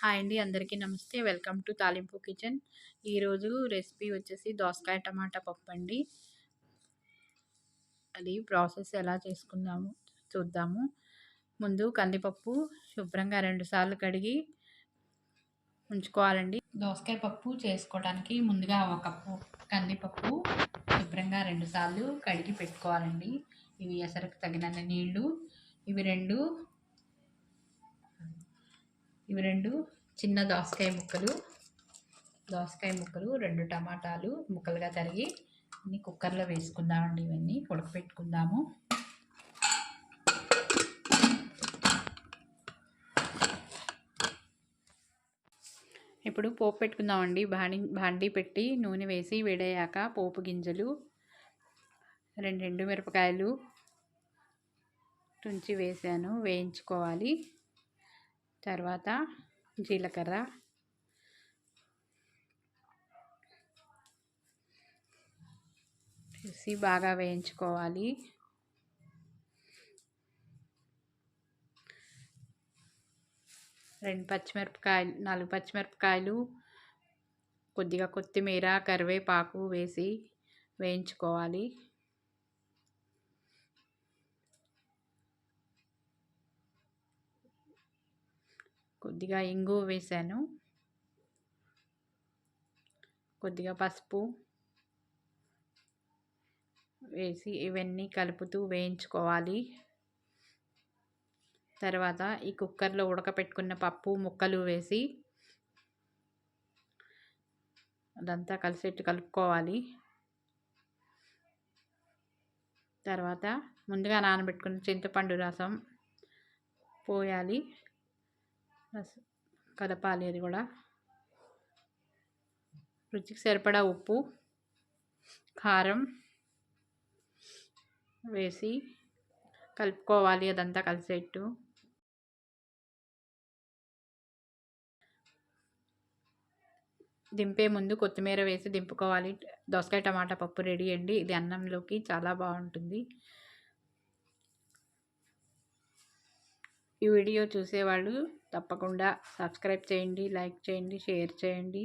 Hi అండి, అందరికీ నమస్తే. వెల్కమ్ టు తాలింపు కిచెన్. ఈరోజు రెసిపీ వచ్చేసి దోసకాయ టమాటా పప్పు అండి. అది ప్రాసెస్ ఎలా చేసుకుందాము చూద్దాము. ముందు కందిపప్పు శుభ్రంగా 2 సార్లు కడిగి ఉంచుకోవాలండి. దోసకాయ పప్పు చేసుకోవడానికి ముందుగా 1 కప్పు కందిపప్పు శుభ్రంగా 2 సార్లు కడిగి పెట్టుకోవాలండి. ఇవి ఎసరికి తగినన్ని నీళ్లు. ఇవి రెండు చిన్న దోసకాయ ముక్కలు, 2 టమాటాలు ముక్కలుగా తరిగి అన్ని కుక్కర్లో వేసుకుందామండి. ఇవన్నీ ఉడకపెట్టుకుందాము. ఇప్పుడు పోపు పెట్టుకుందామండి. బాండీ పెట్టి నూనె వేసి వేడయ్యాక పోపు గింజలు, 2 ఎండుమిరపకాయలు తుంచి వేసాను, వేయించుకోవాలి. తర్వాత జీలకర్ర, వేసి బాగా వేయించుకోవాలి. నాలుగు పచ్చిమిరపకాయలు, కొద్దిగా కొత్తిమీర, కరివేపాకు వేసి వేయించుకోవాలి. కొద్దిగా ఇంగువ వేసాను, కొద్దిగా పసుపు వేసి ఇవన్నీ కలుపుతూ వేయించుకోవాలి. తర్వాత ఈ కుక్కర్లో ఉడకపెట్టుకున్న పప్పు ముక్కలు వేసి అదంతా కలిసేట్టు కలుపుకోవాలి. తర్వాత ముందుగా నానబెట్టుకున్న చింతపండు రసం పోయాలి, కలపాలి. అది కూడా రుచికి సరిపడా ఉప్పు, కారం వేసి కలుపుకోవాలి. అదంతా కలిసేట్టు దింపే ముందు కొత్తిమీర వేసి దింపుకోవాలి. దోసకాయ టమాటా పప్పు రెడీ అండి. ఇది అన్నంలోకి చాలా బాగుంటుంది. ఈ వీడియో చూసేవాళ్ళు తప్పకుండా సబ్స్క్రైబ్ చేయండి, లైక్ చేయండి, షేర్ చేయండి.